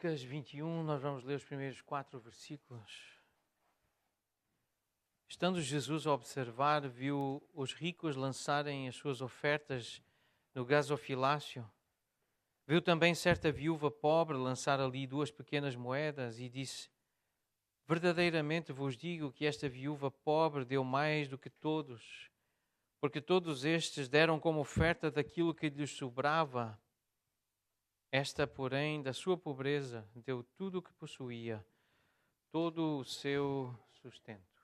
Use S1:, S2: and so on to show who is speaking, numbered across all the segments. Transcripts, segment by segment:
S1: Lucas 21, nós vamos ler os primeiros 4 versículos. Estando Jesus a observar, viu os ricos lançarem as suas ofertas no gasofilácio. Viu também certa viúva pobre lançar ali 2 pequenas moedas e disse: verdadeiramente vos digo que esta viúva pobre deu mais do que todos, porque todos estes deram como oferta daquilo que lhes sobrava. Esta, porém, da sua pobreza, deu tudo o que possuía, todo o seu sustento.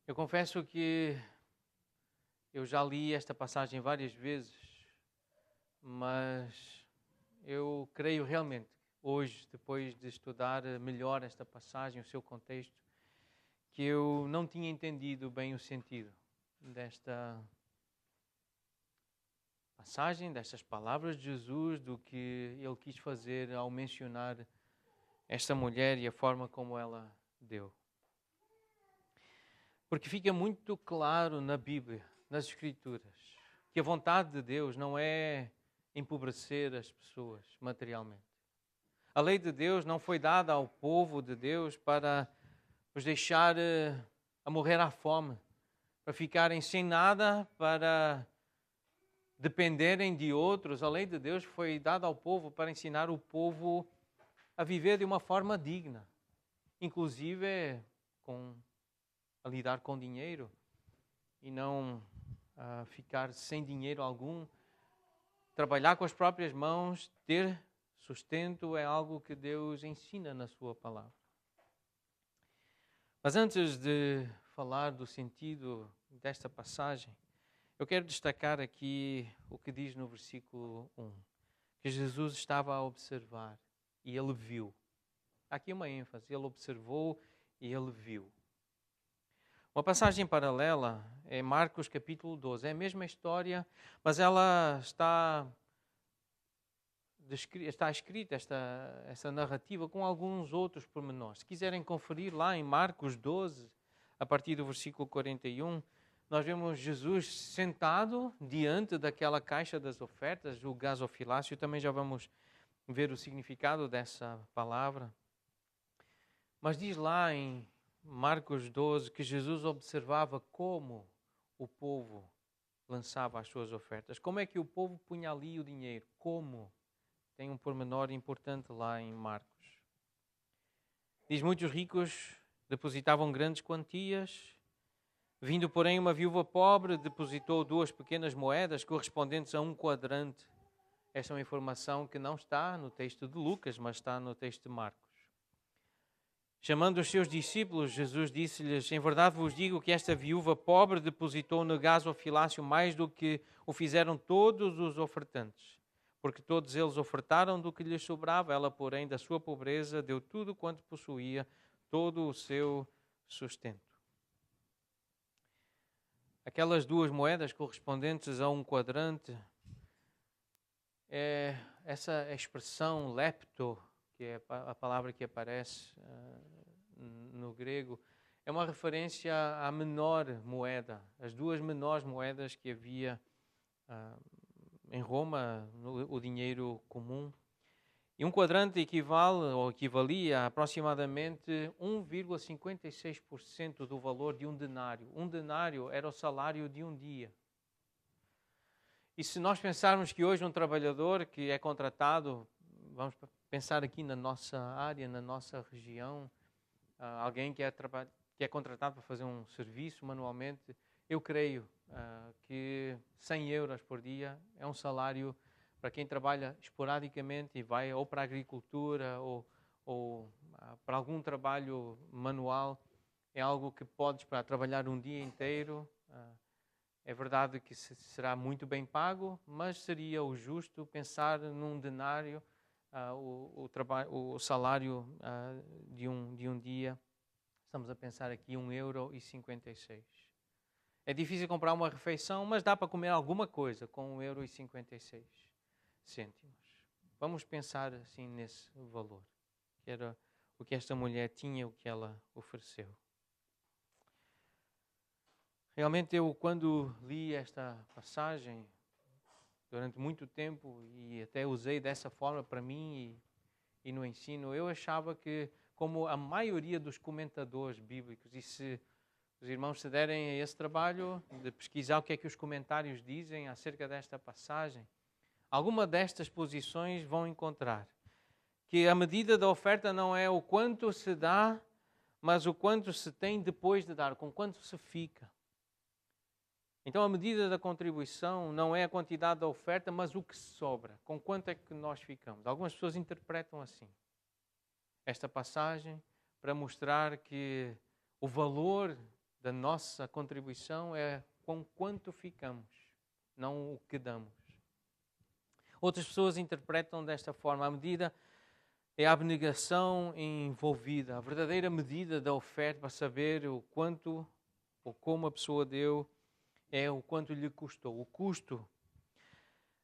S1: Eu confesso que eu já li esta passagem várias vezes, mas eu creio realmente, hoje, depois de estudar melhor esta passagem, o seu contexto, que eu não tinha entendido bem o sentido desta passagem, destas palavras de Jesus, do que ele quis fazer ao mencionar esta mulher e a forma como ela deu. Porque fica muito claro na Bíblia, nas Escrituras, que a vontade de Deus não é empobrecer as pessoas materialmente. A lei de Deus não foi dada ao povo de Deus para os deixar a morrer à fome, para ficarem sem nada, para dependerem de outros. A lei de Deus foi dada ao povo para ensinar o povo a viver de uma forma digna, inclusive a lidar com dinheiro e não a ficar sem dinheiro algum. Trabalhar com as próprias mãos, ter sustento é algo que Deus ensina na sua palavra. Mas antes de falar do sentido desta passagem, eu quero destacar aqui o que diz no versículo 1, que Jesus estava a observar e ele viu. Há aqui uma ênfase, ele observou e ele viu. Uma passagem paralela é Marcos capítulo 12, é a mesma história, mas ela está escrita, essa narrativa, com alguns outros pormenores. Se quiserem conferir lá em Marcos 12, a partir do versículo 41, nós vemos Jesus sentado diante daquela caixa das ofertas, o gasofilácio. Também já vamos ver o significado dessa palavra. Mas diz lá em Marcos 12 que Jesus observava como o povo lançava as suas ofertas. Como é que o povo punha ali o dinheiro? Como? Tem um pormenor importante lá em Marcos. Diz: muitos ricos depositavam grandes quantias. Vindo, porém, uma viúva pobre, depositou 2 pequenas moedas correspondentes a 1 quadrante. Esta é uma informação que não está no texto de Lucas, mas está no texto de Marcos. Chamando os seus discípulos, Jesus disse-lhes: em verdade vos digo que esta viúva pobre depositou no gasofilácio mais do que o fizeram todos os ofertantes. Porque todos eles ofertaram do que lhes sobrava, ela, porém, da sua pobreza, deu tudo quanto possuía, todo o seu sustento. Aquelas 2 moedas correspondentes a 1 quadrante, essa expressão lepto, que é a palavra que aparece no grego, é uma referência à menor moeda, as 2 menores moedas que havia em Roma, o dinheiro comum. E 1 quadrante equivalia a aproximadamente 1,56% do valor de um denário. Um denário era o salário de um dia. E se nós pensarmos que hoje um trabalhador que é contratado, vamos pensar aqui na nossa área, na nossa região, alguém que é contratado para fazer um serviço manualmente, eu creio que 100 euros por dia é um salário para quem trabalha esporadicamente e vai ou para a agricultura ou para algum trabalho manual. É algo que pode esperar trabalhar um dia inteiro. É verdade que será muito bem pago, mas seria o justo pensar num denário, o salário de um dia. Estamos a pensar aqui 1,56 €. É difícil comprar uma refeição, mas dá para comer alguma coisa com 1,56 €. Vamos pensar assim nesse valor, que era o que esta mulher tinha, o que ela ofereceu. Realmente eu, quando li esta passagem, durante muito tempo, e até usei dessa forma para mim e no ensino, eu achava que, como a maioria dos comentadores bíblicos, e se os irmãos se derem a esse trabalho de pesquisar o que é que os comentários dizem acerca desta passagem, alguma destas posições vão encontrar que a medida da oferta não é o quanto se dá, mas o quanto se tem depois de dar, com quanto se fica. Então a medida da contribuição não é a quantidade da oferta, mas o que sobra, com quanto é que nós ficamos. Algumas pessoas interpretam assim esta passagem para mostrar que o valor da nossa contribuição é com quanto ficamos, não o que damos. Outras pessoas interpretam desta forma: a medida é a abnegação envolvida, a verdadeira medida da oferta para saber o quanto ou como a pessoa deu é o quanto lhe custou. O custo.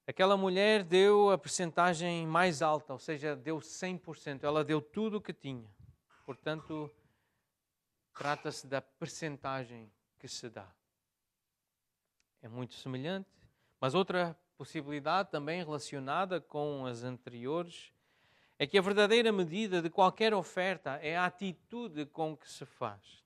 S1: Aquela mulher deu a percentagem mais alta, ou seja, deu 100%. Ela deu tudo o que tinha. Portanto, trata-se da percentagem que se dá. É muito semelhante. Mas outra possibilidade também relacionada com as anteriores é que a verdadeira medida de qualquer oferta é a atitude com que se faz.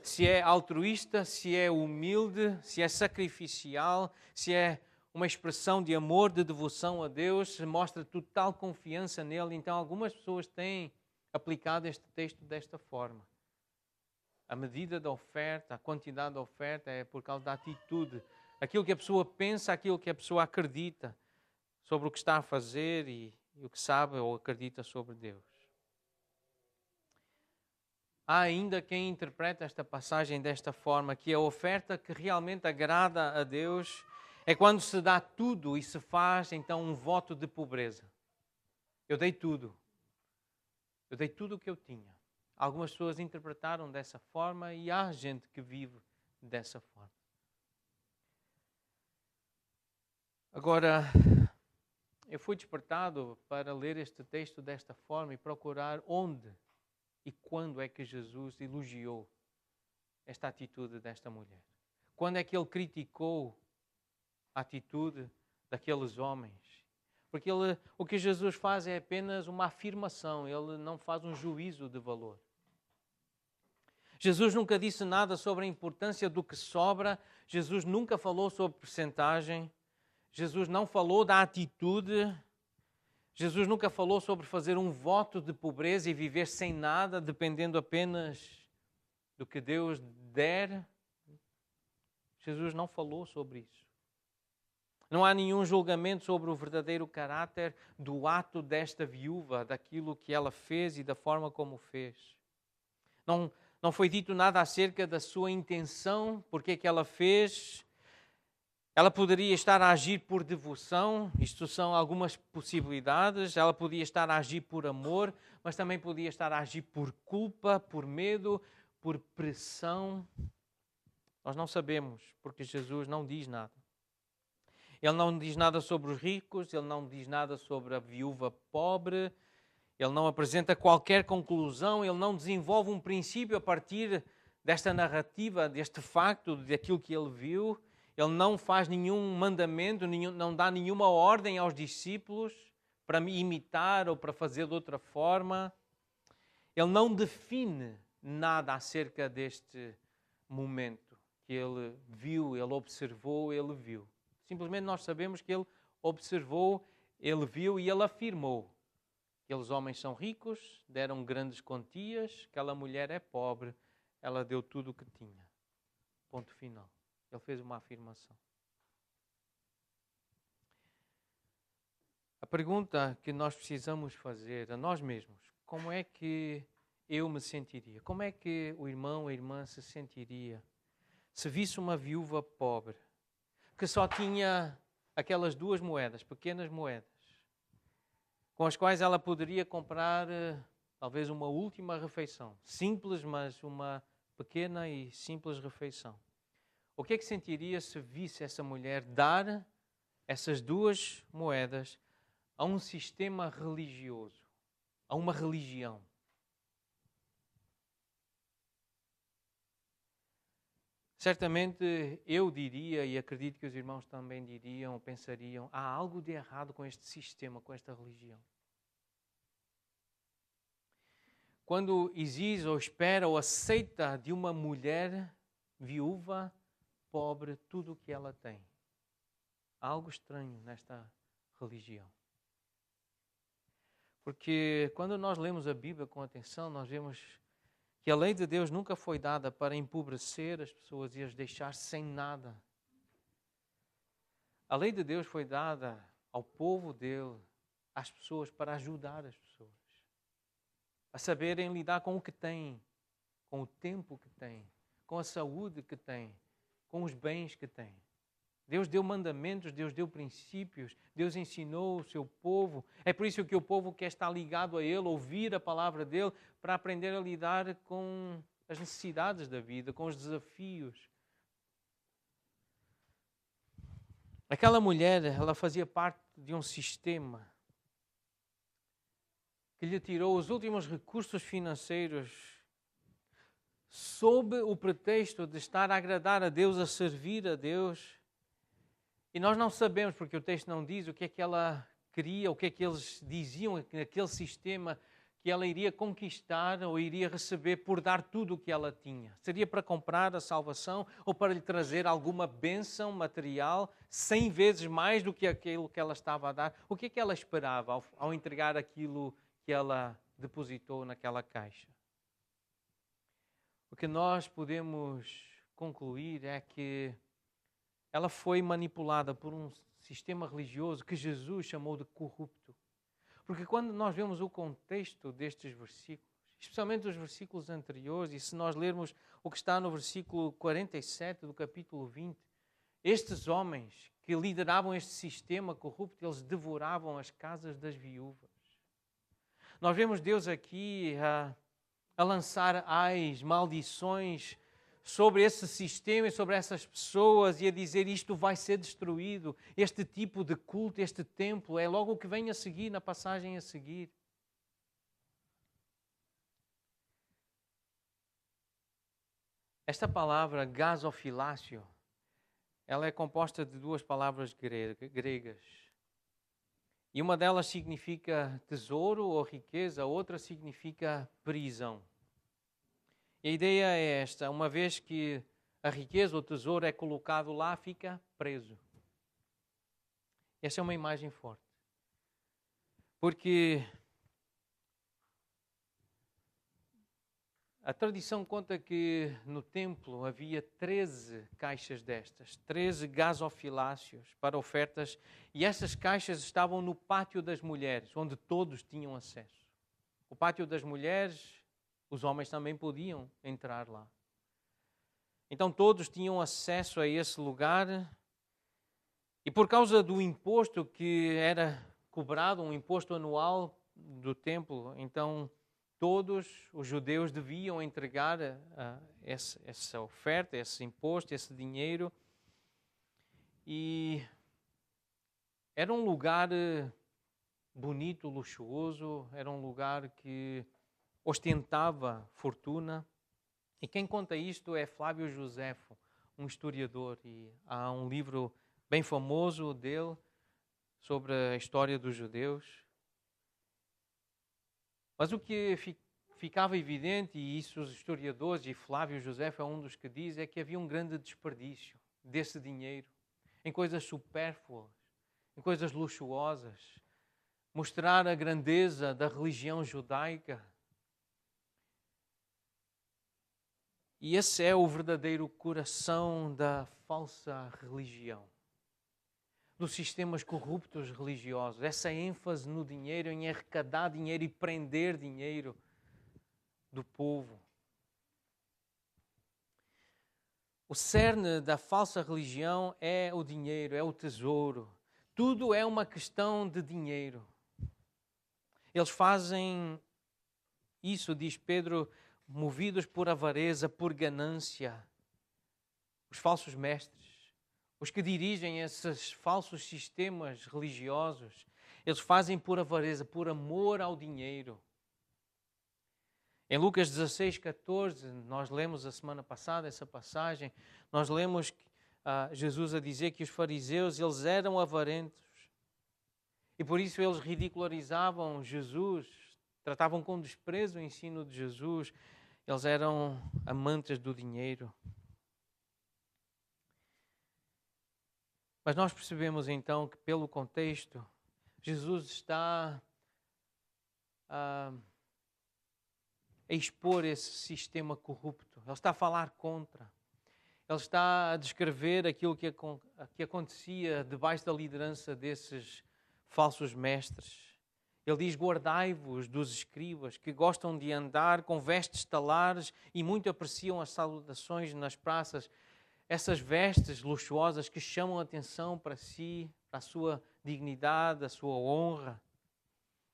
S1: Se é altruísta, se é humilde, se é sacrificial, se é uma expressão de amor, de devoção a Deus, se mostra total confiança nele. Então, algumas pessoas têm aplicado este texto desta forma. A medida da oferta, a quantidade da oferta é por causa da atitude. Aquilo que a pessoa pensa, aquilo que a pessoa acredita sobre o que está a fazer e o que sabe ou acredita sobre Deus. Há ainda quem interpreta esta passagem desta forma, que a oferta que realmente agrada a Deus é quando se dá tudo e se faz então um voto de pobreza. Eu dei tudo. Eu dei tudo o que eu tinha. Algumas pessoas interpretaram dessa forma e há gente que vive dessa forma. Agora, eu fui despertado para ler este texto desta forma e procurar onde e quando é que Jesus elogiou esta atitude desta mulher. Quando é que ele criticou a atitude daqueles homens? Porque o que Jesus faz é apenas uma afirmação, ele não faz um juízo de valor. Jesus nunca disse nada sobre a importância do que sobra, Jesus nunca falou sobre percentagem, Jesus não falou da atitude, Jesus nunca falou sobre fazer um voto de pobreza e viver sem nada, dependendo apenas do que Deus der. Jesus não falou sobre isso. Não há nenhum julgamento sobre o verdadeiro caráter do ato desta viúva, daquilo que ela fez e da forma como fez. Não foi dito nada acerca da sua intenção, porque que ela fez. Ela poderia estar a agir por devoção, isto são algumas possibilidades. Ela podia estar a agir por amor, mas também podia estar a agir por culpa, por medo, por pressão. Nós não sabemos, porque Jesus não diz nada. Ele não diz nada sobre os ricos, ele não diz nada sobre a viúva pobre, ele não apresenta qualquer conclusão, ele não desenvolve um princípio a partir desta narrativa, deste facto, daquilo que ele viu. Ele não faz nenhum mandamento, não dá nenhuma ordem aos discípulos para me imitar ou para fazer de outra forma. Ele não define nada acerca deste momento que ele viu, ele observou, ele viu. Simplesmente nós sabemos que ele observou, ele viu e ele afirmou. Aqueles homens são ricos, deram grandes quantias, aquela mulher é pobre, ela deu tudo o que tinha. Ponto final. Ele fez uma afirmação. A pergunta que nós precisamos fazer a nós mesmos: como é que eu me sentiria? Como é que o irmão ou a irmã se sentiria se visse uma viúva pobre que só tinha aquelas 2 moedas, pequenas moedas, com as quais ela poderia comprar talvez uma última refeição? Simples, mas uma pequena e simples refeição. O que é que sentiria se visse essa mulher dar essas 2 moedas a um sistema religioso, a uma religião? Certamente eu diria, e acredito que os irmãos também diriam, pensariam, há algo de errado com este sistema, com esta religião. Quando exige ou espera ou aceita de uma mulher viúva, pobre, tudo o que ela tem. Há algo estranho nesta religião. Porque quando nós lemos a Bíblia com atenção, nós vemos que a lei de Deus nunca foi dada para empobrecer as pessoas e as deixar sem nada. A lei de Deus foi dada ao povo dele, às pessoas, para ajudar as pessoas a saberem lidar com o que têm, com o tempo que têm, com a saúde que têm, com os bens que têm. Deus deu mandamentos, Deus deu princípios, Deus ensinou o seu povo. É por isso que o povo quer estar ligado a Ele, ouvir a palavra dEle, para aprender a lidar com as necessidades da vida, com os desafios. Aquela mulher, ela fazia parte de um sistema que lhe tirou os últimos recursos financeiros sob o pretexto de estar a agradar a Deus, a servir a Deus. E nós não sabemos, porque o texto não diz o que é que ela queria, o que é que eles diziam naquele sistema que ela iria conquistar ou iria receber por dar tudo o que ela tinha. Seria para comprar a salvação ou para lhe trazer alguma bênção material 100 vezes mais do que aquilo que ela estava a dar? O que é que ela esperava ao entregar aquilo que ela depositou naquela caixa? O que nós podemos concluir é que ela foi manipulada por um sistema religioso que Jesus chamou de corrupto. Porque quando nós vemos o contexto destes versículos, especialmente os versículos anteriores, e se nós lermos o que está no versículo 47 do capítulo 20, estes homens que lideravam este sistema corrupto, eles devoravam as casas das viúvas. Nós vemos Deus aqui a lançar ais, maldições sobre esse sistema e sobre essas pessoas e a dizer isto vai ser destruído. Este tipo de culto, este templo, é logo o que vem a seguir, na passagem a seguir. Esta palavra gasofilácio, ela é composta de duas palavras gregas. E uma delas significa tesouro ou riqueza, a outra significa prisão. E a ideia é esta: uma vez que a riqueza ou o tesouro é colocado lá, fica preso. Essa é uma imagem forte. Porque a tradição conta que no templo havia 13 caixas destas, 13 gasofilácios para ofertas, e essas caixas estavam no pátio das mulheres, onde todos tinham acesso. O pátio das mulheres, os homens também podiam entrar lá. Então todos tinham acesso a esse lugar e por causa do imposto que era cobrado, um imposto anual do templo, então todos os judeus deviam entregar essa oferta, esse imposto, esse dinheiro. E era um lugar bonito, luxuoso, era um lugar que ostentava fortuna. E quem conta isto é Flávio Josefo, um historiador, e há um livro bem famoso dele sobre a história dos judeus. Mas o que ficava evidente, e isso os historiadores, e Flávio Josefo é um dos que diz, é que havia um grande desperdício desse dinheiro em coisas supérfluas, em coisas luxuosas, mostrar a grandeza da religião judaica. E esse é o verdadeiro coração da falsa religião, dos sistemas corruptos religiosos. Essa ênfase no dinheiro, em arrecadar dinheiro e prender dinheiro do povo. O cerne da falsa religião é o dinheiro, é o tesouro. Tudo é uma questão de dinheiro. Eles fazem isso, diz Pedro, movidos por avareza, por ganância. Os falsos mestres, os que dirigem esses falsos sistemas religiosos, eles fazem por avareza, por amor ao dinheiro. Em Lucas 16, 14, nós lemos a semana passada essa passagem, nós lemos Jesus a dizer que os fariseus, eles eram avarentos e por isso eles ridicularizavam Jesus, tratavam com desprezo o ensino de Jesus, eles eram amantes do dinheiro. Mas nós percebemos então que pelo contexto, Jesus está a expor esse sistema corrupto. Ele está a falar contra. Ele está a descrever aquilo que acontecia debaixo da liderança desses falsos mestres. Ele diz: guardai-vos dos escribas que gostam de andar com vestes talares e muito apreciam as saudações nas praças. Essas vestes luxuosas que chamam a atenção para si, para a sua dignidade, a sua honra.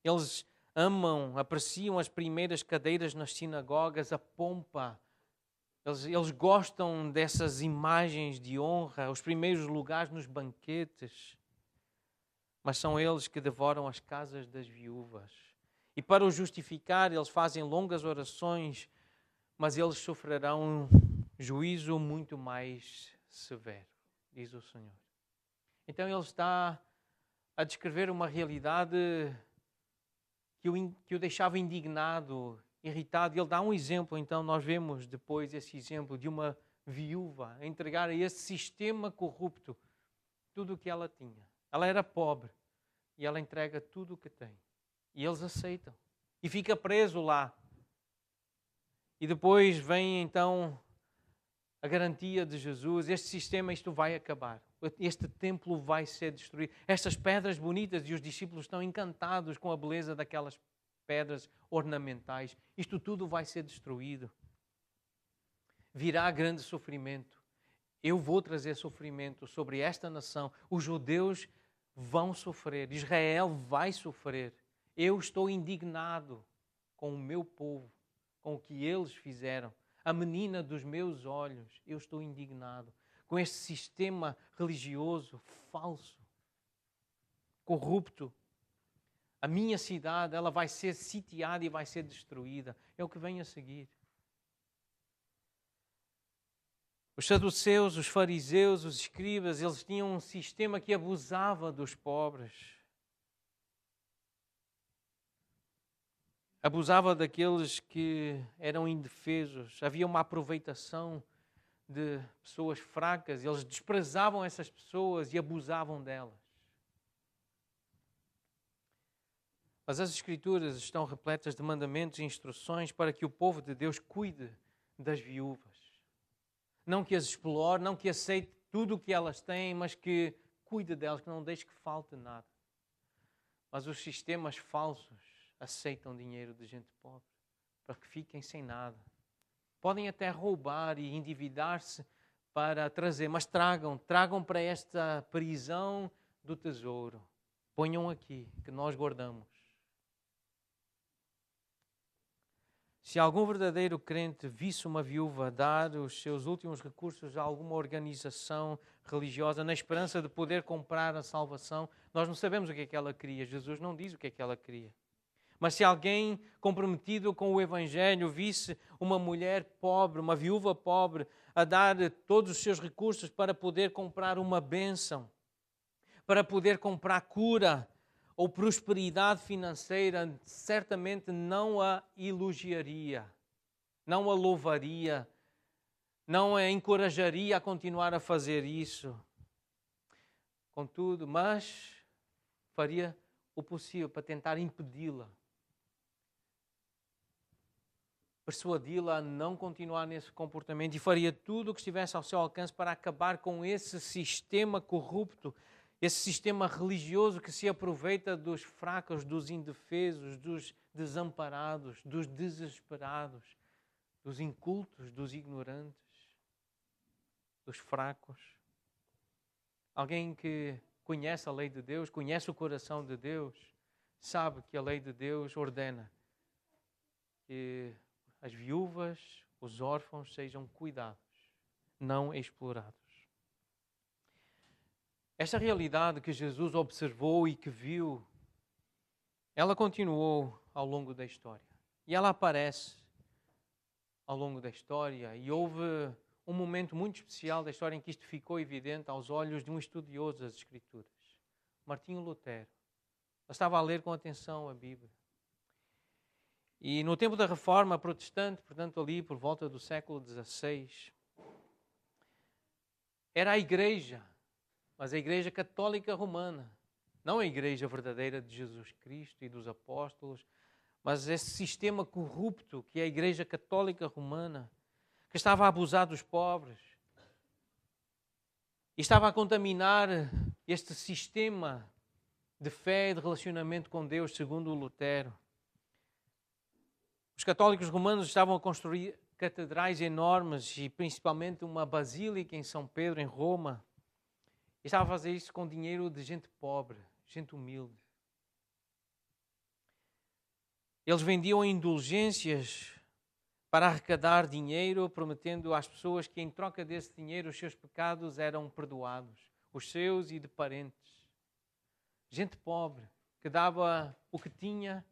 S1: Eles amam, apreciam as primeiras cadeiras nas sinagogas, a pompa. Eles gostam dessas imagens de honra, os primeiros lugares nos banquetes. Mas são eles que devoram as casas das viúvas. E para o justificar, eles fazem longas orações, mas eles sofrerão juízo muito mais severo, diz o Senhor. Então ele está a descrever uma realidade que o deixava indignado, irritado. Ele dá um exemplo, então nós vemos depois esse exemplo de uma viúva a entregar a esse sistema corrupto tudo o que ela tinha. Ela era pobre e ela entrega tudo o que tem. E eles aceitam. E fica preso lá. E depois vem então a garantia de Jesus: este sistema, isto vai acabar. Este templo vai ser destruído. Estas pedras bonitas, e os discípulos estão encantados com a beleza daquelas pedras ornamentais. Isto tudo vai ser destruído. Virá grande sofrimento. Eu vou trazer sofrimento sobre esta nação. Os judeus vão sofrer. Israel vai sofrer. Eu estou indignado com o meu povo, com o que eles fizeram. A menina dos meus olhos, eu estou indignado com este sistema religioso falso, corrupto. A minha cidade, ela vai ser sitiada e vai ser destruída. É o que vem a seguir. Os saduceus, os fariseus, os escribas, eles tinham um sistema que abusava dos pobres. Abusava daqueles que eram indefesos. Havia uma aproveitação de pessoas fracas. Eles desprezavam essas pessoas e abusavam delas. Mas as Escrituras estão repletas de mandamentos e instruções para que o povo de Deus cuide das viúvas. Não que as explore, não que aceite tudo o que elas têm, mas que cuide delas, que não deixe que falte nada. Mas os sistemas falsos aceitam dinheiro de gente pobre para que fiquem sem nada. Podem até roubar e endividar-se para trazer, mas tragam para esta prisão do tesouro. Ponham aqui, que nós guardamos. Se algum verdadeiro crente visse uma viúva dar os seus últimos recursos a alguma organização religiosa na esperança de poder comprar a salvação, nós não sabemos o que é que ela queria. Jesus não diz o que é que ela queria. Mas se alguém comprometido com o Evangelho visse uma mulher pobre, uma viúva pobre, a dar todos os seus recursos para poder comprar uma bênção, para poder comprar cura ou prosperidade financeira, certamente não a elogiaria, não a louvaria, não a encorajaria a continuar a fazer isso. Contudo, mas faria o possível para tentar impedi-la, persuadi-la a não continuar nesse comportamento e faria tudo o que estivesse ao seu alcance para acabar com esse sistema corrupto, esse sistema religioso que se aproveita dos fracos, dos indefesos, dos desamparados, dos desesperados, dos incultos, dos ignorantes, dos fracos. Alguém que conhece a lei de Deus, conhece o coração de Deus, sabe que a lei de Deus ordena que as viúvas, os órfãos sejam cuidados, não explorados. Esta realidade que Jesus observou e que viu, ela continuou ao longo da história. E ela aparece ao longo da história e houve um momento muito especial da história em que isto ficou evidente aos olhos de um estudioso das Escrituras, Martinho Lutero. Ele estava a ler com atenção a Bíblia. E no tempo da Reforma Protestante, portanto ali por volta do século XVI, era a Igreja, mas a Igreja Católica Romana, não a Igreja verdadeira de Jesus Cristo e dos apóstolos, mas esse sistema corrupto que é a Igreja Católica Romana, que estava a abusar dos pobres e estava a contaminar este sistema de fé e de relacionamento com Deus, segundo o Lutero. Os católicos romanos estavam a construir catedrais enormes e principalmente uma basílica em São Pedro, em Roma. E estavam a fazer isso com dinheiro de gente pobre, gente humilde. Eles vendiam indulgências para arrecadar dinheiro, prometendo às pessoas que em troca desse dinheiro os seus pecados eram perdoados, os seus e de parentes. Gente pobre que dava o que tinha,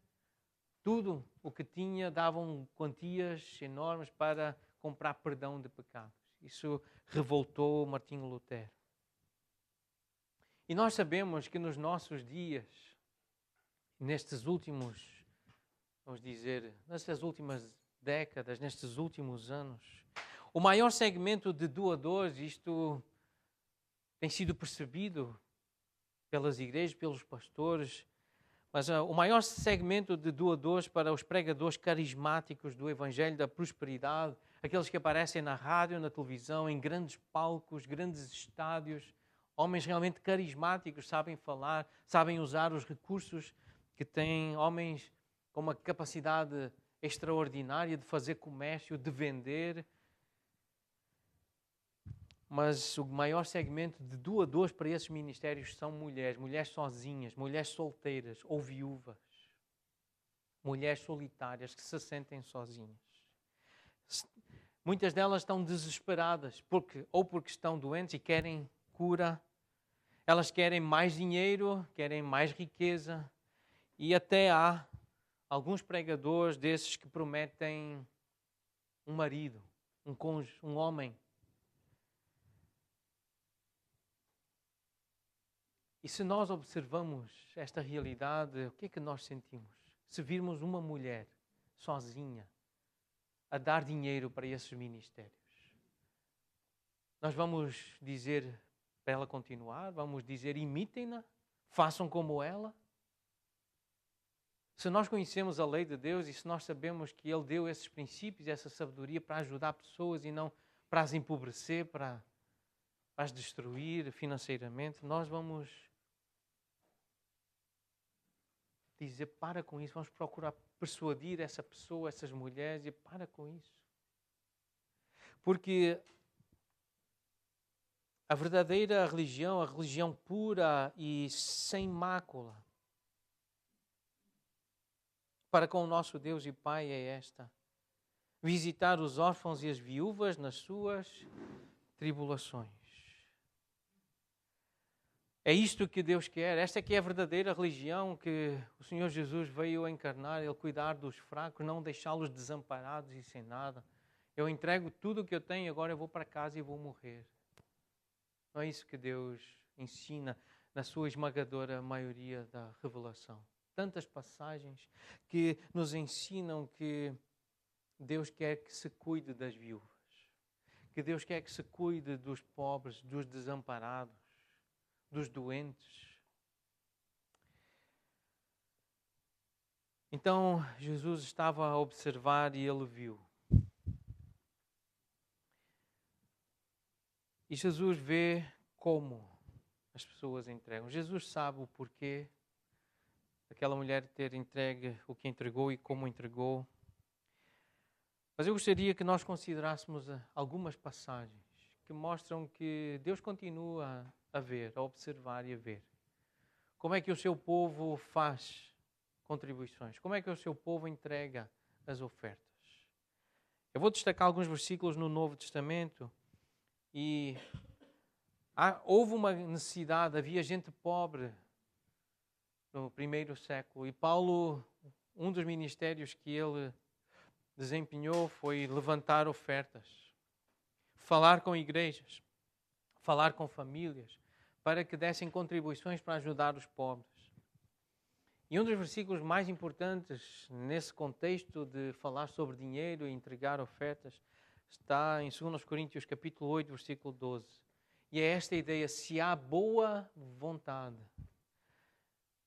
S1: tudo o que tinha, davam quantias enormes para comprar perdão de pecados. Isso revoltou Martinho Lutero. E nós sabemos que nos nossos dias, nestes últimos, vamos dizer, nestas últimas décadas, nestes últimos anos, o maior segmento de doadores, isto tem sido percebido pelas igrejas, pelos pastores, mas o maior segmento de doadores para os pregadores carismáticos do Evangelho da Prosperidade, aqueles que aparecem na rádio, na televisão, em grandes palcos, grandes estádios, homens realmente carismáticos, sabem falar, sabem usar os recursos que têm, homens com uma capacidade extraordinária de fazer comércio, de vender. Mas o maior segmento de doadores para esses ministérios são mulheres, mulheres sozinhas, mulheres solteiras ou viúvas, mulheres solitárias que se sentem sozinhas. Muitas delas estão desesperadas ou porque estão doentes e querem cura, elas querem mais dinheiro, querem mais riqueza e até há alguns pregadores desses que prometem um marido, um cônjuge, um homem. E se nós observamos esta realidade, o que é que nós sentimos? Se virmos uma mulher sozinha a dar dinheiro para esses ministérios, nós vamos dizer para ela continuar? Vamos dizer imitem-na? Façam como ela? Se nós conhecemos a lei de Deus e se nós sabemos que Ele deu esses princípios, essa sabedoria para ajudar pessoas e não para as empobrecer, para as destruir financeiramente, nós vamos dizer para com isso, vamos procurar persuadir essa pessoa, essas mulheres, e para com isso. Porque a verdadeira religião, a religião pura e sem mácula, para com o nosso Deus e Pai é esta: visitar os órfãos e as viúvas nas suas tribulações. É isto que Deus quer. Esta é que é a verdadeira religião que o Senhor Jesus veio encarnar, Ele cuidar dos fracos, não deixá-los desamparados e sem nada. Eu entrego tudo o que eu tenho, agora eu vou para casa e vou morrer. Não é isso que Deus ensina na sua esmagadora maioria da revelação. Tantas passagens que nos ensinam que Deus quer que se cuide das viúvas, que Deus quer que se cuide dos pobres, dos desamparados, dos doentes. Então Jesus estava a observar e ele viu. E Jesus vê como as pessoas entregam. Jesus sabe o porquê daquela mulher ter entregue o que entregou e como entregou. Mas eu gostaria que nós considerássemos algumas passagens que mostram que Deus continua a ver, a observar e a ver. Como é que o seu povo faz contribuições? Como é que o seu povo entrega as ofertas? Eu vou destacar alguns versículos no Novo Testamento e houve uma necessidade, havia gente pobre no primeiro século e Paulo, um dos ministérios que ele desempenhou foi levantar ofertas, falar com igrejas, falar com famílias, para que dessem contribuições para ajudar os pobres. E um dos versículos mais importantes nesse contexto de falar sobre dinheiro e entregar ofertas está em 2 Coríntios capítulo 8, versículo 12. E é esta ideia: se há boa vontade,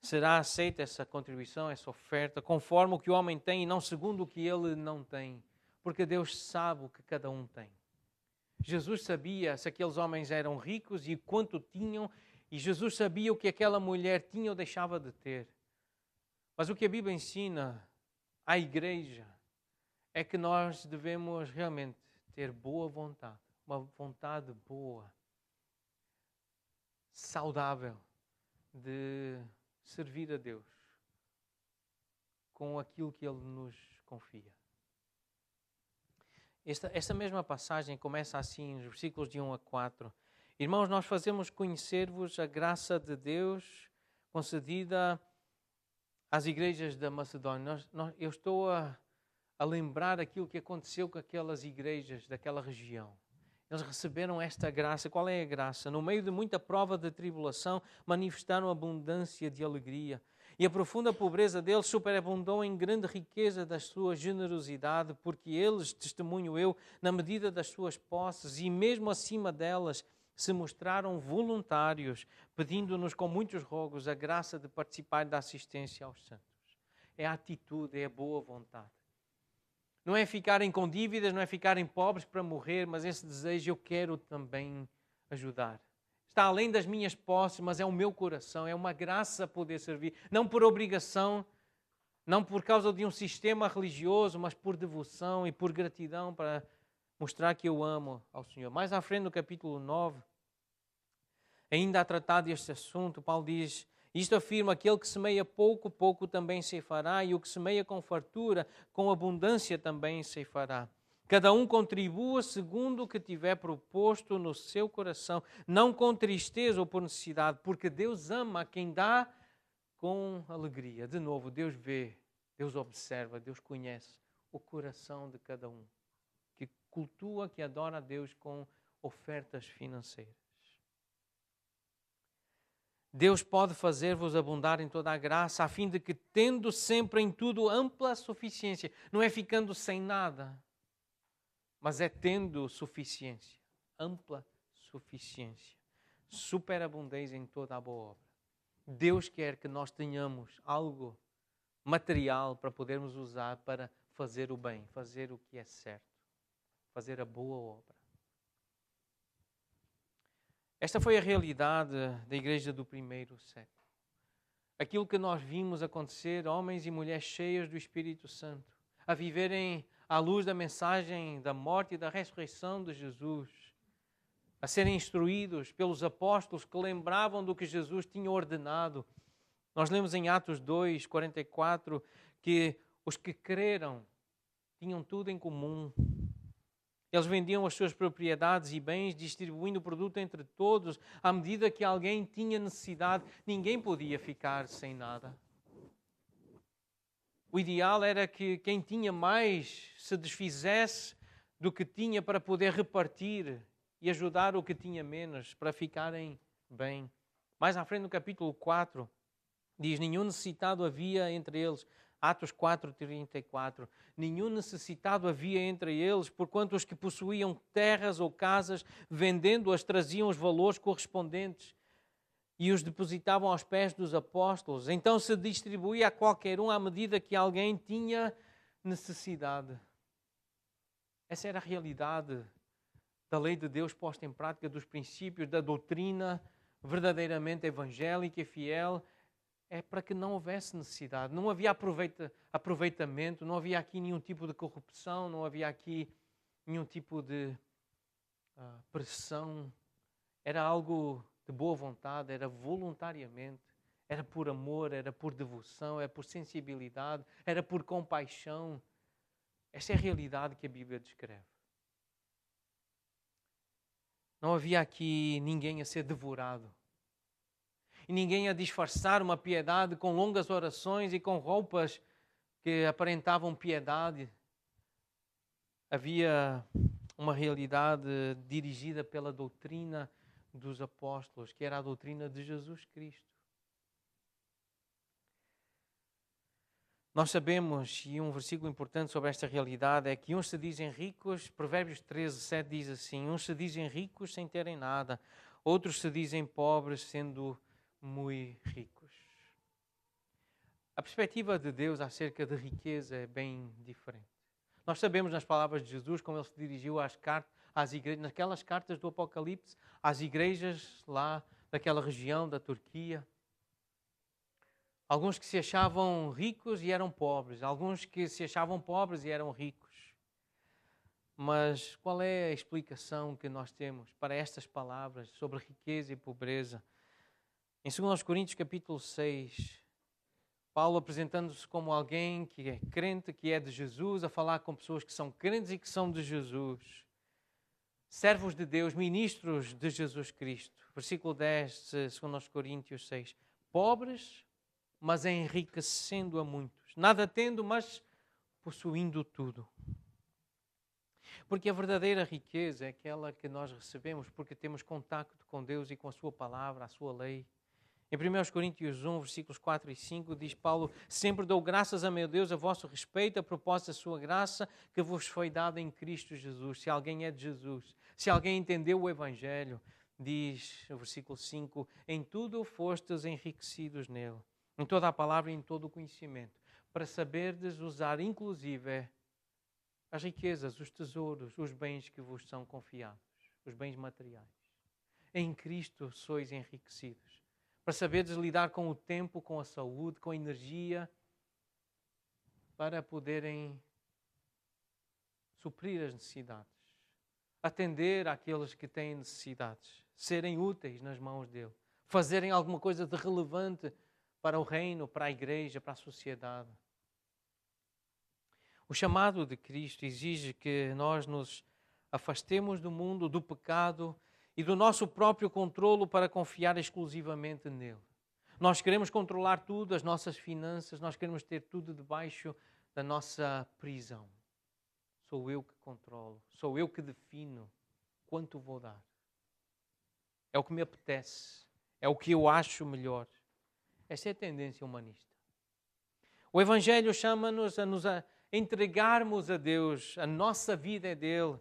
S1: será aceita essa contribuição, essa oferta, conforme o que o homem tem e não segundo o que ele não tem. Porque Deus sabe o que cada um tem. Jesus sabia se aqueles homens eram ricos e quanto tinham, e Jesus sabia o que aquela mulher tinha ou deixava de ter. Mas o que a Bíblia ensina à igreja é que nós devemos realmente ter boa vontade, uma vontade boa, saudável, de servir a Deus com aquilo que Ele nos confia. Esta mesma passagem começa assim, nos versículos de 1 a 4. Irmãos, nós fazemos conhecer-vos a graça de Deus concedida às igrejas da Macedónia. Eu estou a lembrar aquilo que aconteceu com aquelas igrejas daquela região. Eles receberam esta graça. Qual é a graça? No meio de muita prova de tribulação, manifestaram abundância de alegria. E a profunda pobreza deles superabundou em grande riqueza da sua generosidade, porque eles, testemunho eu, na medida das suas posses e mesmo acima delas, se mostraram voluntários, pedindo-nos com muitos rogos a graça de participar da assistência aos santos. É a atitude, é a boa vontade. Não é ficarem com dívidas, não é ficarem pobres para morrer, mas esse desejo: eu quero também ajudar. Está além das minhas posses, mas é o meu coração, é uma graça poder servir. Não por obrigação, não por causa de um sistema religioso, mas por devoção e por gratidão para mostrar que eu amo ao Senhor. Mais à frente, no capítulo 9, ainda a tratar deste assunto, Paulo diz: isto afirma: aquele que semeia pouco, pouco também ceifará, e o que semeia com fartura, com abundância também ceifará. Cada um contribua segundo o que tiver proposto no seu coração, não com tristeza ou por necessidade, porque Deus ama quem dá com alegria. De novo, Deus vê, Deus observa, Deus conhece o coração de cada um, que cultua, que adora a Deus com ofertas financeiras. Deus pode fazer-vos abundar em toda a graça, a fim de que, tendo sempre em tudo ampla suficiência, não é ficando sem nada, mas é tendo suficiência, ampla suficiência, superabundez em toda a boa obra. Deus quer que nós tenhamos algo material para podermos usar para fazer o bem, fazer o que é certo, fazer a boa obra. Esta foi a realidade da igreja do primeiro século. Aquilo que nós vimos acontecer, homens e mulheres cheios do Espírito Santo, a viverem à luz da mensagem da morte e da ressurreição de Jesus, a serem instruídos pelos apóstolos que lembravam do que Jesus tinha ordenado. Nós lemos em Atos 2, 44, que os que creram tinham tudo em comum. Eles vendiam as suas propriedades e bens, distribuindo o produto entre todos. À medida que alguém tinha necessidade, ninguém podia ficar sem nada. O ideal era que quem tinha mais se desfizesse do que tinha para poder repartir e ajudar o que tinha menos, para ficarem bem. Mais à frente, no capítulo 4, diz: nenhum necessitado havia entre eles. Atos 4, 34. Nenhum necessitado havia entre eles, porquanto os que possuíam terras ou casas, vendendo-as, traziam os valores correspondentes e os depositavam aos pés dos apóstolos. Então se distribuía a qualquer um à medida que alguém tinha necessidade. Essa era a realidade da lei de Deus posta em prática, dos princípios, da doutrina verdadeiramente evangélica e fiel. É para que não houvesse necessidade. Não havia aproveitamento, não havia aqui nenhum tipo de corrupção, não havia aqui nenhum tipo de pressão. Era algo de boa vontade, era voluntariamente, era por amor, era por devoção, era por sensibilidade, era por compaixão. Esta é a realidade que a Bíblia descreve. Não havia aqui ninguém a ser devorado. E ninguém a disfarçar uma piedade com longas orações e com roupas que aparentavam piedade. havia uma realidade dirigida pela doutrina dos apóstolos, que era a doutrina de Jesus Cristo. Nós sabemos, e um versículo importante sobre esta realidade é que uns se dizem ricos, Provérbios 13, 7 diz assim, uns se dizem ricos sem terem nada, outros se dizem pobres sendo muito ricos. A perspectiva de Deus acerca de riqueza é bem diferente. Nós sabemos nas palavras de Jesus como ele se dirigiu às igrejas, naquelas cartas do Apocalipse, às igrejas lá daquela região da Turquia. Alguns que se achavam ricos e eram pobres, alguns que se achavam pobres e eram ricos. Mas qual é a explicação que nós temos para estas palavras sobre riqueza e pobreza? Em 2 Coríntios capítulo 6, Paulo apresentando-se como alguém que é crente, que é de Jesus, a falar com pessoas que são crentes e que são de Jesus. Servos de Deus, ministros de Jesus Cristo. Versículo 10, 2 Coríntios 6. Pobres, mas enriquecendo a muitos. Nada tendo, mas possuindo tudo. Porque a verdadeira riqueza é aquela que nós recebemos porque temos contacto com Deus e com a sua palavra, a sua lei. Em 1 Coríntios 1, versículos 4 e 5, diz Paulo, sempre dou graças a meu Deus a vosso respeito, a propósito da sua graça que vos foi dada em Cristo Jesus. Se alguém é de Jesus, se alguém entendeu o Evangelho, diz o versículo 5, em tudo fostes enriquecidos nele, em toda a palavra e em todo o conhecimento, para saberdes usar inclusive as riquezas, os tesouros, os bens que vos são confiados, os bens materiais. Em Cristo sois enriquecidos, para saberdes lidar com o tempo, com a saúde, com a energia, para poderem suprir as necessidades, atender àqueles que têm necessidades, serem úteis nas mãos dele, fazerem alguma coisa de relevante para o reino, para a igreja, para a sociedade. O chamado de Cristo exige que nós nos afastemos do mundo, do pecado e do nosso próprio controlo para confiar exclusivamente nele. Nós queremos controlar tudo, as nossas finanças, nós queremos ter tudo debaixo da nossa prisão. Sou eu que controlo, sou eu que defino quanto vou dar. É o que me apetece, é o que eu acho melhor. Esta é a tendência humanista. O Evangelho chama-nos a nos entregarmos a Deus, a nossa vida é dele,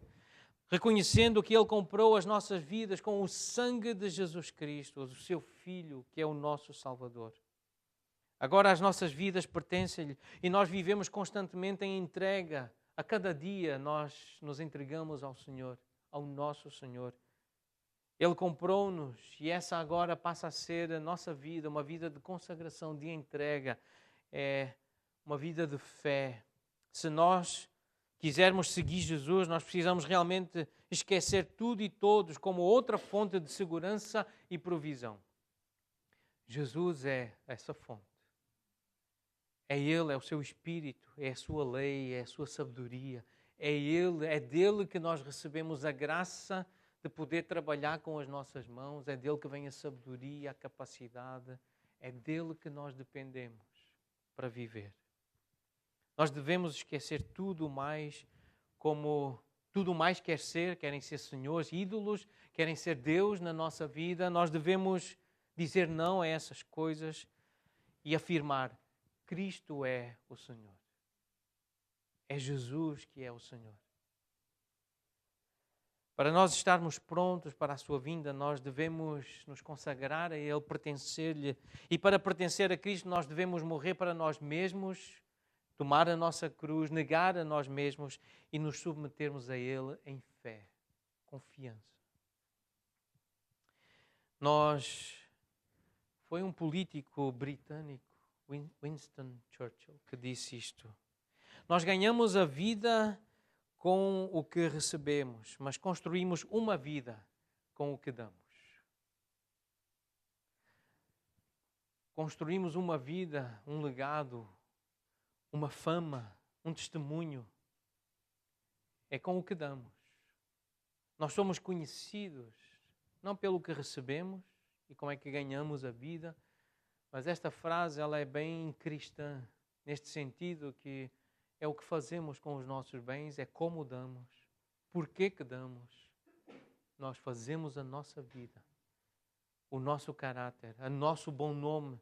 S1: reconhecendo que ele comprou as nossas vidas com o sangue de Jesus Cristo, o seu Filho, que é o nosso Salvador. Agora as nossas vidas pertencem-lhe e nós vivemos constantemente em entrega. A cada dia nós nos entregamos ao Senhor, ao nosso Senhor. Ele comprou-nos e essa agora passa a ser a nossa vida, uma vida de consagração, de entrega. É uma vida de fé. Se nós quisermos seguir Jesus, nós precisamos realmente esquecer tudo e todos como outra fonte de segurança e provisão. Jesus é essa fonte. É Ele, é o seu Espírito, é a sua lei, é a sua sabedoria. É Ele, é dele que nós recebemos a graça de poder trabalhar com as nossas mãos. É dele que vem a sabedoria, a capacidade. É dele que nós dependemos para viver. Nós devemos esquecer tudo mais como tudo mais querem ser senhores, ídolos, querem ser Deus na nossa vida. Nós devemos dizer não a essas coisas e afirmar: Cristo é o Senhor. É Jesus que é o Senhor. Para nós estarmos prontos para a sua vinda, nós devemos nos consagrar a Ele, pertencer-lhe. E para pertencer a Cristo, nós devemos morrer para nós mesmos, tomar a nossa cruz, negar a nós mesmos e nos submetermos a Ele em fé, confiança. Foi um político britânico, Winston Churchill, que disse isto. Nós ganhamos a vida com o que recebemos, mas construímos uma vida com o que damos. Construímos uma vida, um legado, uma fama, um testemunho. É com o que damos. Nós somos conhecidos não pelo que recebemos e como é que ganhamos a vida, mas esta frase ela é bem cristã, neste sentido que é o que fazemos com os nossos bens, é como damos, por que damos. Nós fazemos a nossa vida, o nosso caráter, o nosso bom nome,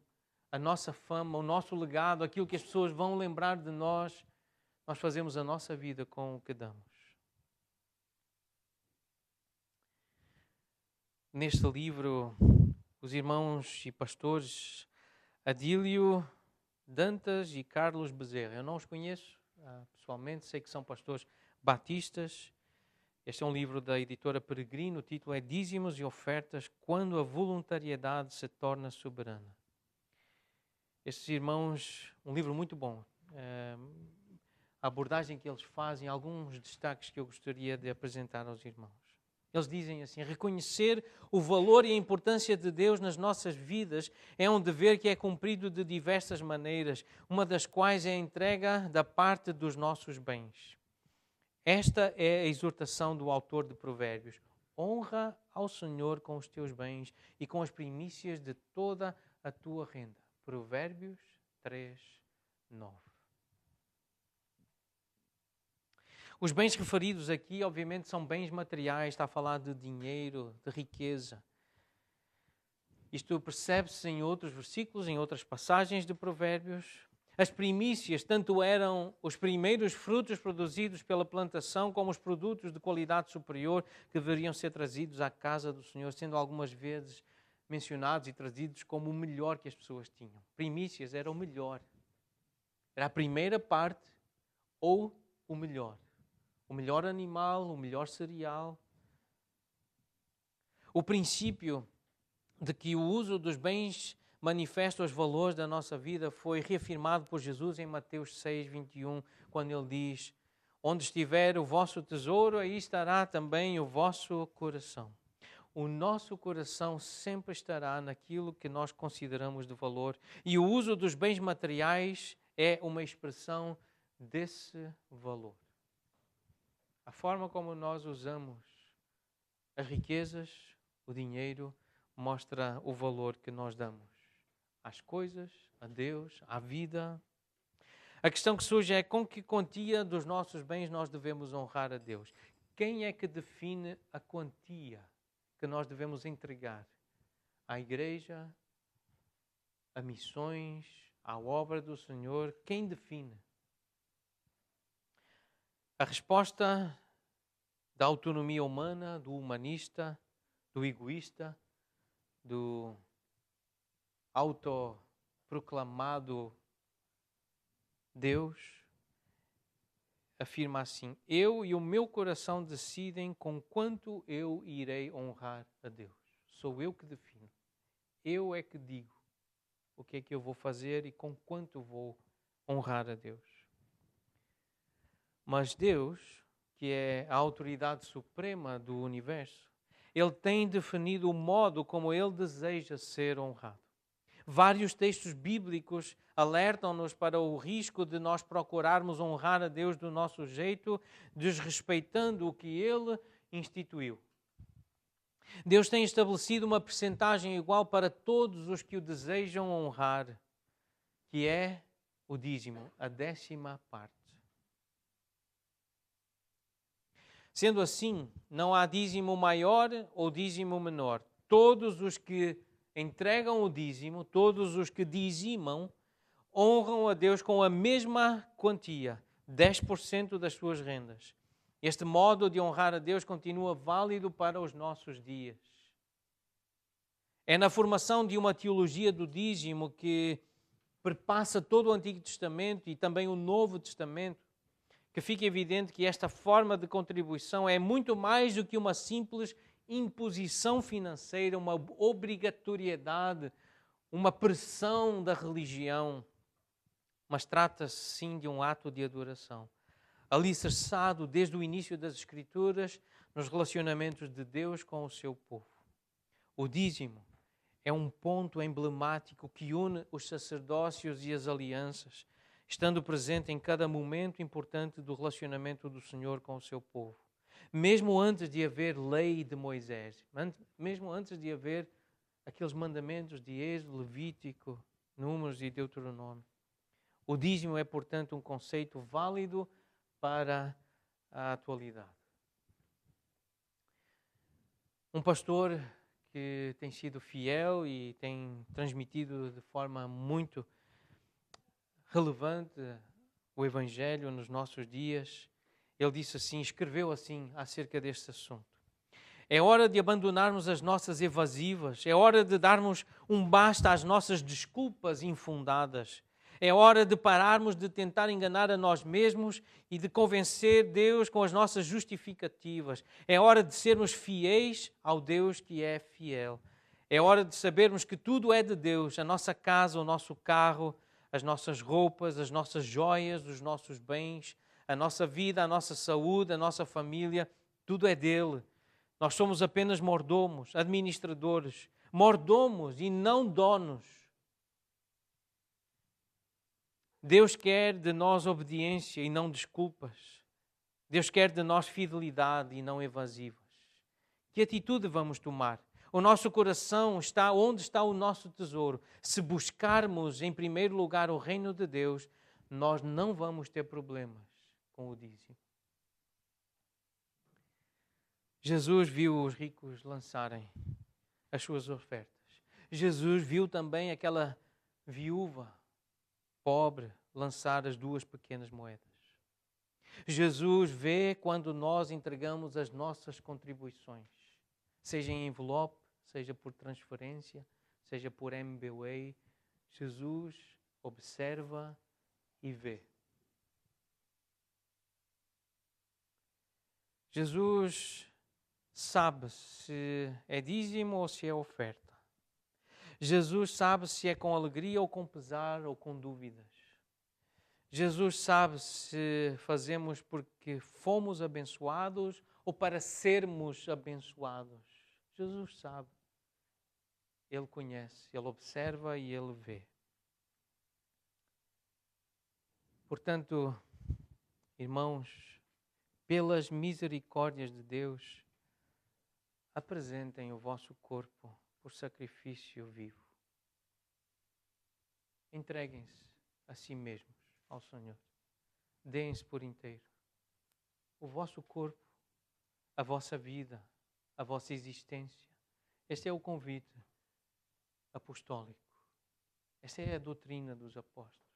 S1: a nossa fama, o nosso legado, aquilo que as pessoas vão lembrar de nós. Nós fazemos a nossa vida com o que damos. Neste livro, os irmãos e pastores Adílio Dantas e Carlos Bezerra, eu não os conheço pessoalmente, sei que são pastores batistas. Este é um livro da editora Peregrino, o título é Dízimos e Ofertas, quando a voluntariedade se torna soberana. Estes irmãos, um livro muito bom, a abordagem que eles fazem, alguns destaques que eu gostaria de apresentar aos irmãos. Eles dizem assim: reconhecer o valor e a importância de Deus nas nossas vidas é um dever que é cumprido de diversas maneiras, uma das quais é a entrega da parte dos nossos bens. Esta é a exortação do autor de Provérbios. Honra ao Senhor com os teus bens e com as primícias de toda a tua renda. Provérbios 3, 9. Os bens referidos aqui, obviamente, são bens materiais, está a falar de dinheiro, de riqueza. Isto percebe-se em outros versículos, em outras passagens de Provérbios. As primícias, tanto eram os primeiros frutos produzidos pela plantação, como os produtos de qualidade superior que deveriam ser trazidos à casa do Senhor, sendo algumas vezes mencionados e trazidos como o melhor que as pessoas tinham. Primícias era o melhor. Era a primeira parte ou o melhor. O melhor animal, o melhor cereal. O princípio de que o uso dos bens manifesta os valores da nossa vida foi reafirmado por Jesus em Mateus 6, 21, quando ele diz: onde estiver o vosso tesouro, aí estará também o vosso coração. O nosso coração sempre estará naquilo que nós consideramos de valor, e o uso dos bens materiais é uma expressão desse valor. A forma como nós usamos as riquezas, o dinheiro, mostra o valor que nós damos às coisas, a Deus, à vida. A questão que surge é: com que quantia dos nossos bens nós devemos honrar a Deus? Quem é que define a quantia que nós devemos entregar à igreja, a missões, à obra do Senhor? Quem define? A resposta da autonomia humana, do humanista, do egoísta, do autoproclamado Deus, afirma assim: eu e o meu coração decidem com quanto eu irei honrar a Deus. Sou eu que defino. Eu é que digo o que é que eu vou fazer e com quanto vou honrar a Deus. Mas Deus, que é a autoridade suprema do universo, Ele tem definido o modo como Ele deseja ser honrado. Vários textos bíblicos alertam-nos para o risco de nós procurarmos honrar a Deus do nosso jeito, desrespeitando o que Ele instituiu. Deus tem estabelecido uma percentagem igual para todos os que o desejam honrar, que é o dízimo, a 10ª parte. Sendo assim, não há dízimo maior ou dízimo menor. Todos os que entregam o dízimo, todos os que dizimam, honram a Deus com a mesma quantia, 10% das suas rendas. Este modo de honrar a Deus continua válido para os nossos dias. É na formação de uma teologia do dízimo que perpassa todo o Antigo Testamento e também o Novo Testamento, que fica evidente que esta forma de contribuição é muito mais do que uma simples imposição financeira, uma obrigatoriedade, uma pressão da religião, mas trata-se sim de um ato de adoração, alicerçado desde o início das Escrituras nos relacionamentos de Deus com o seu povo. O dízimo é um ponto emblemático que une os sacerdócios e as alianças, estando presente em cada momento importante do relacionamento do Senhor com o seu povo. Mesmo antes de haver lei de Moisés, mesmo antes de haver aqueles mandamentos de Êxodo, Levítico, Números e Deuteronômio, O dízimo é, portanto, um conceito válido para a atualidade. Um pastor que tem sido fiel e tem transmitido de forma muito relevante o Evangelho nos nossos dias, ele disse assim, escreveu assim acerca deste assunto. É hora de abandonarmos as nossas evasivas, é hora de darmos um basta às nossas desculpas infundadas. É hora de pararmos de tentar enganar a nós mesmos e de convencer Deus com as nossas justificativas. É hora de sermos fiéis ao Deus que é fiel. É hora de sabermos que tudo é de Deus, a nossa casa, o nosso carro, as nossas roupas, as nossas joias, os nossos bens, a nossa vida, a nossa saúde, a nossa família, tudo é dele. Nós somos apenas mordomos, administradores, mordomos e não donos. Deus quer de nós obediência e não desculpas. Deus quer de nós fidelidade e não evasivas. Que atitude vamos tomar? O nosso coração está onde está o nosso tesouro. Se buscarmos em primeiro lugar o reino de Deus, nós não vamos ter problemas com o dízimo. Jesus viu os ricos lançarem as suas ofertas. Jesus viu também aquela viúva pobre lançar as 2 pequenas moedas. Jesus vê quando nós entregamos as nossas contribuições, seja em envelope, seja por transferência, seja por MBWay. Jesus observa e vê. Jesus sabe se é dízimo ou se é oferta. Jesus sabe se é com alegria ou com pesar ou com dúvidas. Jesus sabe se fazemos porque fomos abençoados ou para sermos abençoados. Jesus sabe. Ele conhece, Ele observa e Ele vê. Portanto, irmãos, pelas misericórdias de Deus, apresentem o vosso corpo por sacrifício vivo. Entreguem-se a si mesmos ao Senhor. Deem-se por inteiro. O vosso corpo, a vossa vida, a vossa existência. Este é o convite apostólico. Esta é a doutrina dos apóstolos.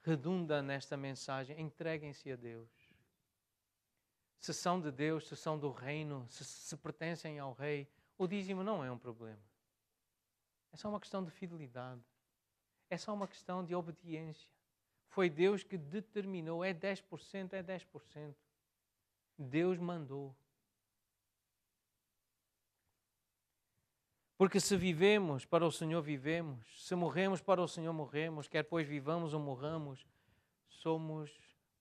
S1: Redunda nesta mensagem, entreguem-se a Deus. Se são de Deus, se são do reino, se pertencem ao rei, o dízimo não é um problema. É só uma questão de fidelidade. É só uma questão de obediência. Foi Deus que determinou, é 10%, é 10%. Deus mandou. Porque se vivemos, para o Senhor vivemos. Se morremos, para o Senhor morremos. Quer pois vivamos ou morramos, somos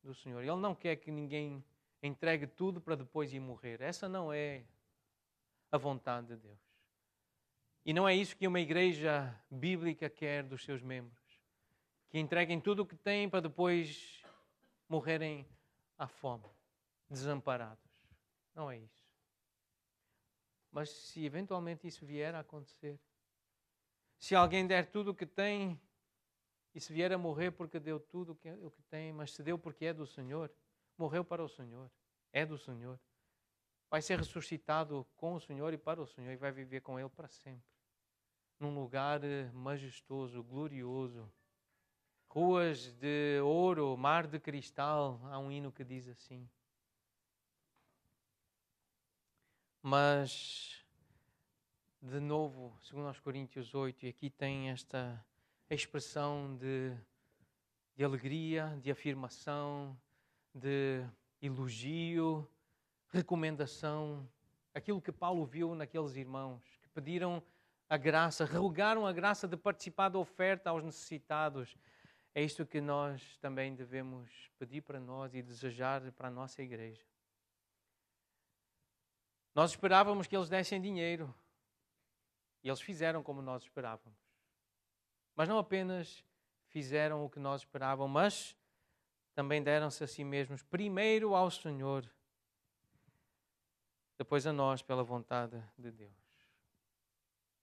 S1: do Senhor. Ele não quer que ninguém entregue tudo para depois ir morrer. Essa não é a vontade de Deus. E não é isso que uma igreja bíblica quer dos seus membros. Que entreguem tudo o que têm para depois morrerem à fome, desamparados. Não é isso. Mas se eventualmente isso vier a acontecer, se alguém der tudo o que tem e se vier a morrer porque deu tudo o que tem, mas se deu porque é do Senhor, morreu para o Senhor, é do Senhor, vai ser ressuscitado com o Senhor e para o Senhor e vai viver com Ele para sempre. Num lugar majestoso, glorioso, ruas de ouro, mar de cristal. Há um hino que diz assim. Mas, de novo, segundo aos Coríntios 8, e aqui tem esta expressão de alegria, de afirmação, de elogio, recomendação, aquilo que Paulo viu naqueles irmãos que pediram a graça, rogaram a graça de participar da oferta aos necessitados. É isto que nós também devemos pedir para nós e desejar para a nossa igreja. Nós esperávamos que eles dessem dinheiro e eles fizeram como nós esperávamos. Mas não apenas fizeram o que nós esperávamos, mas também deram-se a si mesmos, primeiro ao Senhor, depois a nós pela vontade de Deus.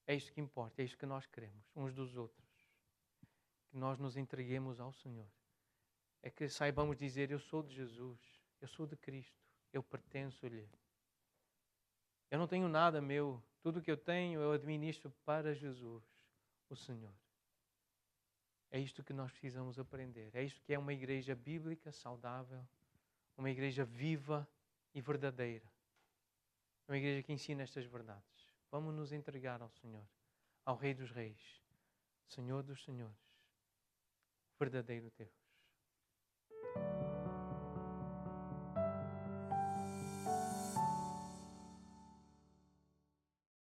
S1: É isto que importa, é isto que nós queremos, uns dos outros. Que nós nos entreguemos ao Senhor. é que saibamos dizer: eu sou de Jesus, eu sou de Cristo, eu pertenço-lhe. Eu não tenho nada meu, tudo que eu tenho eu administro para Jesus, o Senhor. É isto que nós precisamos aprender. É isto que é uma igreja bíblica, saudável, uma igreja viva e verdadeira. Uma igreja que ensina estas verdades. Vamos nos entregar ao Senhor, ao Rei dos Reis, Senhor dos Senhores, verdadeiro Deus.